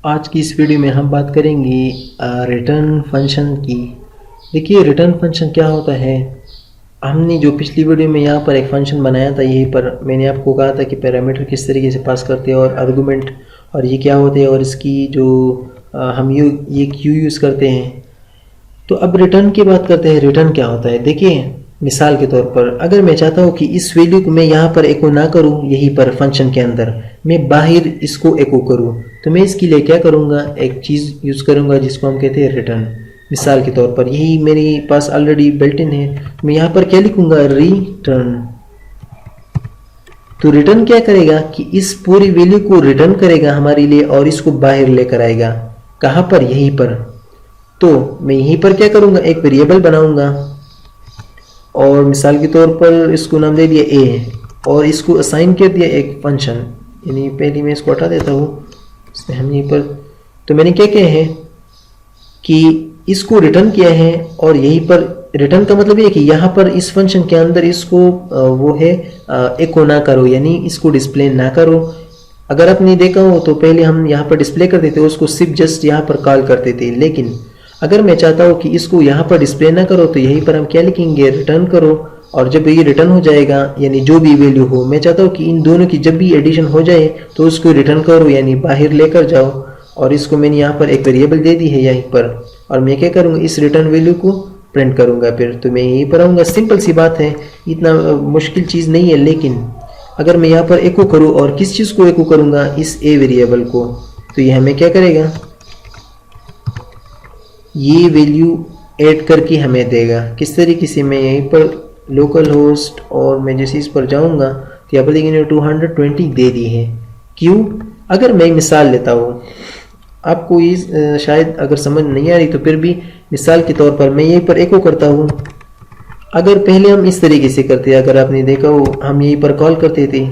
आज की इस वीडियो में हम बात करेंगे रिटर्न फंक्शन की। देखिए रिटर्न फंक्शन क्या होता है। हमने जो पिछली वीडियो में यहाँ पर एक फंक्शन बनाया था, यहीं पर मैंने आपको कहा था कि पैरामीटर किस तरीके से पास करते हैं और आर्गुमेंट, और ये क्या होते हैं और इसकी जो हम ये क्यों यूज़ करते हैं। तो अब रिटर्न की बात करते हैं। रिटर्न क्या होता है, देखिए मिसाल के तौर पर अगर मैं चाहता हूँ कि इस वैल्यू को मैं यहाँ पर एको ना करूँ, यहीं पर फंक्शन के अंदर मैं बाहर इसको एको करूँ, तो मैं इसके लिए क्या करूँगा, एक चीज़ यूज़ करूँगा जिसको हम कहते हैं रिटर्न। मिसाल के तौर पर यही मेरे पास ऑलरेडी बिल्ट इन है, मैं यहाँ पर क्या लिखूँगा, रिटर्न। तो रिटर्न क्या करेगा कि इस पूरी वैल्यू को रिटर्न करेगा हमारे लिए और इसको बाहर लेकर आएगा। कहाँ पर, यहीं पर। तो मैं यहीं पर क्या करूँगा, एक वेरिएबल बनाऊँगा और मिसाल के तौर पर इसको नाम दे दिया ए और इसको असाइन कर दिया एक फंक्शन, यानी पहले मैं इसको हटा देता हूँ, इसमें हम यहीं पर। तो मैंने क्या किया है कि इसको रिटर्न किया है और यहीं पर रिटर्न का मतलब ये है कि यहाँ पर इस फंक्शन के अंदर इसको वो है एको ना करो, यानी इसको डिस्प्ले ना करो। अगर आपने देखा हो तो पहले हम यहाँ पर डिस्प्ले करते थे, उसको सिर्फ जस्ट यहाँ पर कॉल करते थे। लेकिन अगर मैं चाहता हूँ कि इसको यहाँ पर डिस्प्ले ना करो, तो यहीं पर हम क्या लिखेंगे, रिटर्न करो। और जब ये रिटर्न हो जाएगा, यानी जो भी वैल्यू हो, मैं चाहता हूँ कि इन दोनों की जब भी एडिशन हो जाए तो उसको रिटर्न करो, यानी बाहर लेकर जाओ। और इसको मैंने यहाँ पर एक वेरिएबल दे दी है यहीं पर, और मैं क्या करूँगा, इस रिटर्न वैल्यू को प्रिंट करूँगा। फिर तो मैं यहीं पर आऊँगा। सिंपल सी बात है, इतना मुश्किल चीज़ नहीं है। लेकिन अगर मैं यहाँ पर एको करूँ, और किस चीज़ को एको करूँगा, इस ए वेरिएबल को, तो ये हमें क्या करेगा, ये वैल्यू ऐड करके हमें देगा। किस तरीके से, मैं यहीं पर लोकल होस्ट और मैं जैसे इस पर जाऊंगा तो यहाँ पर देखिए 220 दे दी है। क्यों, अगर मैं मिसाल लेता हूँ, आपको ये शायद अगर समझ नहीं आ रही तो फिर भी मिसाल के तौर पर मैं यहीं पर एको करता हूँ। अगर पहले हम इस तरीके से करते, अगर आपने देखा हो, हम यहीं पर कॉल करते थे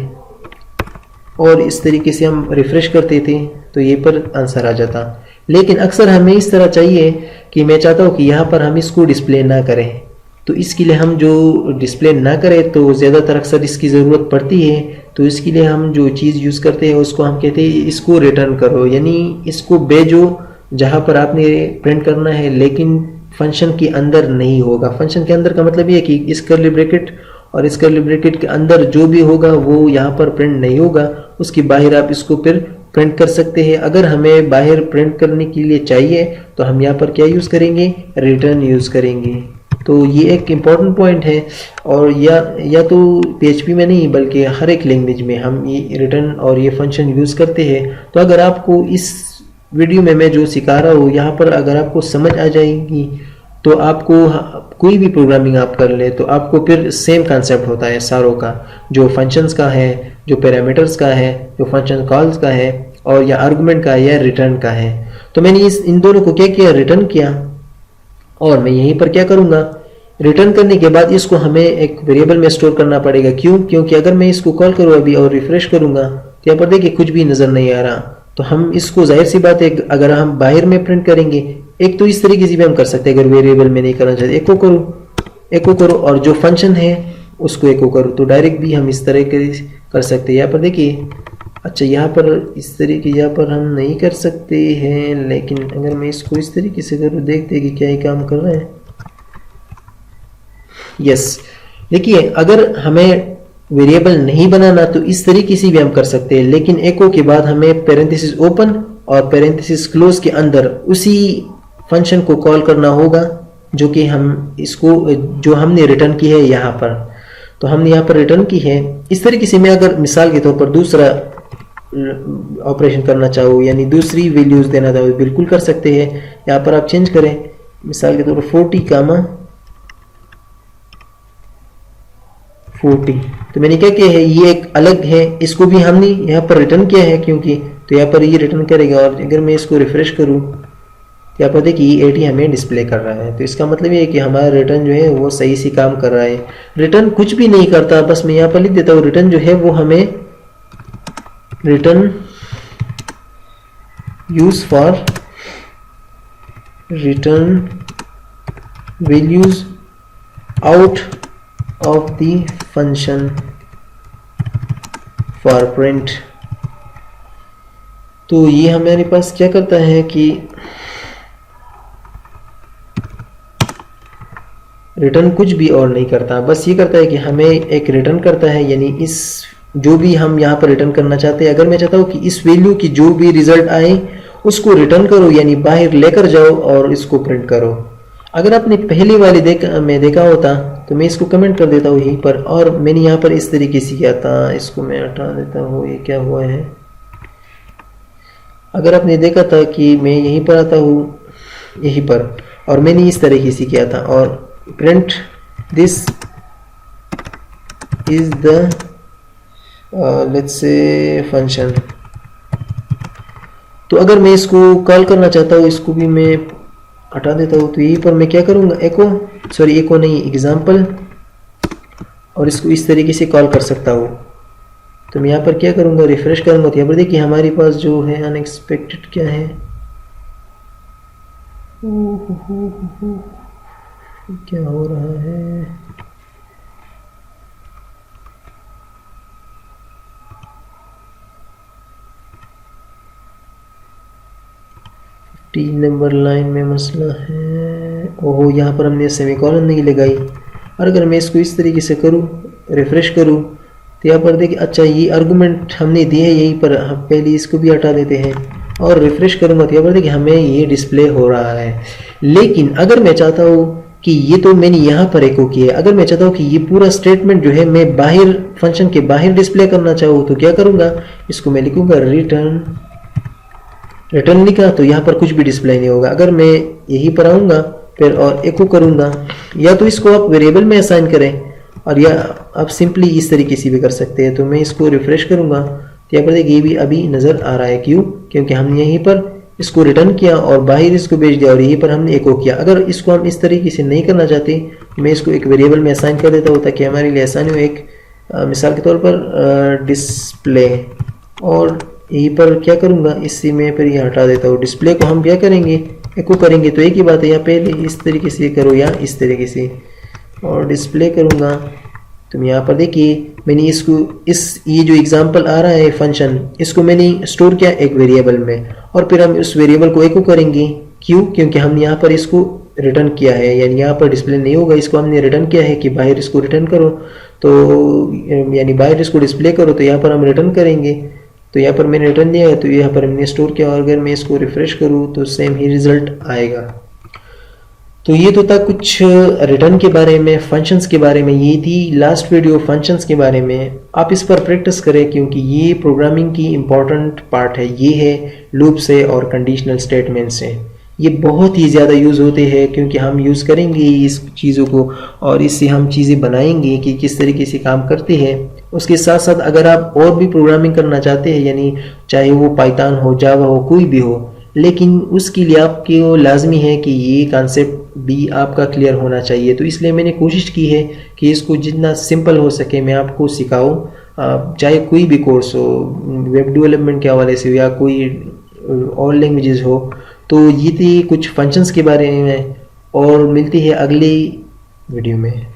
और इस तरीके से हम रिफ्रेश करते थे तो ये पर आंसर आ जाता। लेकिन अक्सर हमें इस तरह चाहिए कि मैं चाहता हूँ कि यहाँ पर हम इसको डिस्प्ले ना करें, तो इसके लिए हम जो डिस्प्ले ना करें तो ज़्यादातर अक्सर इसकी ज़रूरत पड़ती है। तो इसके लिए हम जो चीज़ यूज़ करते हैं उसको हम कहते हैं इसको रिटर्न करो, यानी इसको भेजो जहाँ पर आपने प्रिंट करना है, लेकिन फंक्शन के अंदर नहीं होगा। फंक्शन के अंदर का मतलब ये है कि इस कर्ली ब्रैकेट और इस कर्ली ब्रैकेट के अंदर जो भी होगा वो यहाँ पर प्रिंट नहीं होगा, उसके बाहर आप इसको फिर प्रिंट कर सकते हैं। अगर हमें बाहर प्रिंट करने के लिए चाहिए तो हम यहाँ पर क्या यूज़ करेंगे, रिटर्न यूज़ करेंगे। तो ये एक इम्पॉर्टेंट पॉइंट है। और या तो PHP में नहीं बल्कि हर एक लैंग्वेज में हम ये रिटर्न और ये फंक्शन यूज़ करते हैं। तो अगर आपको इस वीडियो में मैं जो सिखा रहा हूँ यहाँ पर अगर आपको समझ आ जाएगी तो आपको कोई भी प्रोग्रामिंग आप कर ले तो आपको फिर सेम कंसेप्ट होता है सारों का, जो फंक्शंस का है, जो पैरामीटर्स का है, जो फंक्शन कॉल्स का है, और या आर्गुमेंट का है या रिटर्न का है। तो मैंने इन दोनों को क्या किया, रिटर्न किया। और मैं यहीं पर क्या करूँगा, रिटर्न करने के बाद इसको हमें एक वेरिएबल में स्टोर करना पड़ेगा। क्यों, क्योंकि अगर मैं इसको कॉल करूँ अभी और रिफ्रेश करूँगा तो यहाँ पर देखिए कुछ भी नज़र नहीं आ रहा। तो हम इसको, जाहिर सी बात है, अगर हम बाहर में प्रिंट करेंगे, एक तो इस तरीके से भी हम कर सकते हैं, अगर वेरिएबल में नहीं करना चाहते, एको करो और जो फंक्शन है उसको एको करो, तो डायरेक्ट भी हम इस तरह कर सकते हैं। यहाँ पर देखिए, अच्छा यहाँ पर इस तरीके, यहाँ पर हम नहीं कर सकते हैं, लेकिन अगर मैं इसको इस तरीके से करूँ, देखते हैं कि क्या ही काम कर रहा है। यस, देखिए अगर हमें वेरिएबल नहीं बनाना तो इस तरीके से भी हम कर सकते हैं, लेकिन एको के बाद हमें पैरेंथेसिस ओपन और पैरेंथेसिस क्लोज के अंदर उसी फंक्शन को कॉल करना होगा जो कि हम इसको, जो हमने रिटर्न की है यहाँ पर। तो हमने यहाँ पर रिटर्न की है। इस तरीके से मैं अगर मिसाल के तौर पर दूसरा ऑपरेशन करना चाहूँ, यानी दूसरी वैल्यूज देना चाहूँ, बिल्कुल कर सकते हैं। यहाँ पर आप चेंज करें, मिसाल के तौर पर 40, तो मैंने क्या किया है, ये एक अलग है, इसको भी हमने यहाँ पर रिटर्न किया है क्योंकि, तो यहाँ पर ये रिटर्न करेगा। और अगर मैं इसको रिफ्रेश करूँ तो यहाँ पर देखिए 80 हमें डिस्प्ले कर रहा है। तो इसका मतलब ये है कि हमारा रिटर्न जो है वो सही से काम कर रहा है। रिटर्न कुछ भी नहीं करता, बस मैं यहाँ पर लिख देता हूँ, रिटर्न जो है वो हमें return use for return values out of the function for print। तो ये हमारे पास क्या करता है कि रिटर्न कुछ भी और नहीं करता, बस ये करता है कि हमें एक रिटर्न करता है, यानी इस जो भी हम यहाँ पर रिटर्न करना चाहते हैं, अगर मैं चाहता हूँ कि इस वैल्यू की जो भी रिजल्ट आए उसको रिटर्न करो, यानी बाहर लेकर जाओ और इसको प्रिंट करो। अगर आपने पहली वाली में देखा होता तो मैं इसको कमेंट कर देता हूँ यहीं पर, और मैंने यहाँ पर इस तरीके से किया था। इसको मैं हटा देता हूँ, ये क्या हुआ है। अगर आपने देखा था कि मैं यहीं पर आता हूँ यहीं पर, और मैंने इस तरीके से किया था, और print this is the let's say function. तो अगर मैं इसको कॉल करना चाहता हूँ, इसको भी मैं हटा देता हूँ, तो यहीं पर मैं क्या करूँगा, एको नहीं, एग्जाम्पल, और इसको इस तरीके से कॉल कर सकता हूँ। तो मैं यहाँ पर क्या करूँगा, रिफ्रेश करूँगा, तो यहाँ पर देखिए हमारे पास जो है अनएक्सपेक्टेड क्या है, क्या हो रहा है। तीन नंबर लाइन में मसला है। ओहो, यहाँ पर हमने सेमीकोलन नहीं लगाई। और अगर मैं इसको इस तरीके से करूँ, रिफ्रेश करूँ, तो यहाँ पर देखिए, अच्छा ये आर्गुमेंट हमने दिए है यहीं पर, हम पहले इसको भी हटा देते हैं और रिफ्रेश करूँगा, तो यहाँ पर देखिए हमें ये डिस्प्ले हो रहा है। लेकिन अगर मैं चाहता हूँ कि ये तो मैंने यहाँ पर एको किया है, अगर मैं चाहता हूँ कि ये पूरा स्टेटमेंट जो है मैं बाहर फंक्शन के बाहर डिस्प्ले करना चाहूँ, तो क्या करूँगा, इसको मैं लिखूँगा रिटर्न लिखा, तो यहाँ पर कुछ भी डिस्प्ले नहीं होगा। अगर मैं यहीं पर आऊँगा फिर और एको करूँगा, या तो इसको आप वेरिएबल में असाइन करें, और या आप सिंपली इस तरीके से भी कर सकते हैं। तो मैं इसको रिफ्रेश करूँगा, तो यहाँ पर देखिए ये भी अभी नज़र आ रहा है। क्यों? क्योंकि हमने यहीं पर इसको रिटर्न किया और बाहर इसको भेज दिया, और यहीं पर हमने एको किया। अगर इसको हम इस तरीके से नहीं करना चाहते, मैं इसको एक वेरिएबल में असाइन कर देता हूँ ताकि हमारे लिए आसानी हो। एक मिसाल के तौर पर डिस्प्ले, और यहीं पर क्या करूँगा, इसी में फिर ये हटा देता हूँ। डिस्प्ले को हम क्या करेंगे, एको करेंगे, तो एक ही बात है, या पहले इस तरीके से करो या इस तरीके से, और डिस्प्ले करूँगा। तो यहाँ पर देखिए मैंने इसको ये जो एग्जांपल आ रहा है फंक्शन, इसको मैंने स्टोर किया एक वेरिएबल में, और फिर हम उस वेरिएबल को एको करेंगे। क्यों? क्योंकि हमने यहाँ पर इसको रिटर्न किया है, यानी यहाँ पर डिस्प्ले नहीं होगा, इसको हमने रिटर्न किया है कि बाहर इसको रिटर्न करो, तो यानी बाहर इसको डिस्प्ले करो, तो यहाँ पर हम रिटर्न करेंगे। तो यहाँ पर मैंने रिटर्न दिया है, तो यहाँ पर हमने स्टोर किया, और अगर मैं इसको रिफ्रेश करूँ तो सेम ही रिजल्ट आएगा। तो ये तो था कुछ रिटर्न के बारे में, फंक्शंस के बारे में। ये थी लास्ट वीडियो फंक्शंस के बारे में। आप इस पर प्रैक्टिस करें, क्योंकि ये प्रोग्रामिंग की इम्पॉर्टेंट पार्ट है। ये है लूप से और कंडीशनल स्टेटमेंट से, ये बहुत ही ज़्यादा यूज़ होते हैं, क्योंकि हम यूज़ करेंगे इस चीज़ों को, और इससे हम चीज़ें बनाएंगे कि किस तरीके से काम करते हैं। उसके साथ साथ अगर आप और भी प्रोग्रामिंग करना चाहते हैं, यानी चाहे वो पाइथन हो, जावा हो, कोई भी हो, लेकिन उसके लिए आपको लाजमी है कि ये कॉन्सेप्ट भी आपका क्लियर होना चाहिए। तो इसलिए मैंने कोशिश की है कि इसको जितना सिंपल हो सके मैं आपको सिखाऊं, चाहे कोई भी कोर्स हो, वेब डेवलपमेंट के हवाले से हो या कोई और लैंग्वेजेस हो। तो ये थी कुछ फंक्शंस के बारे में, और मिलती है अगली वीडियो में।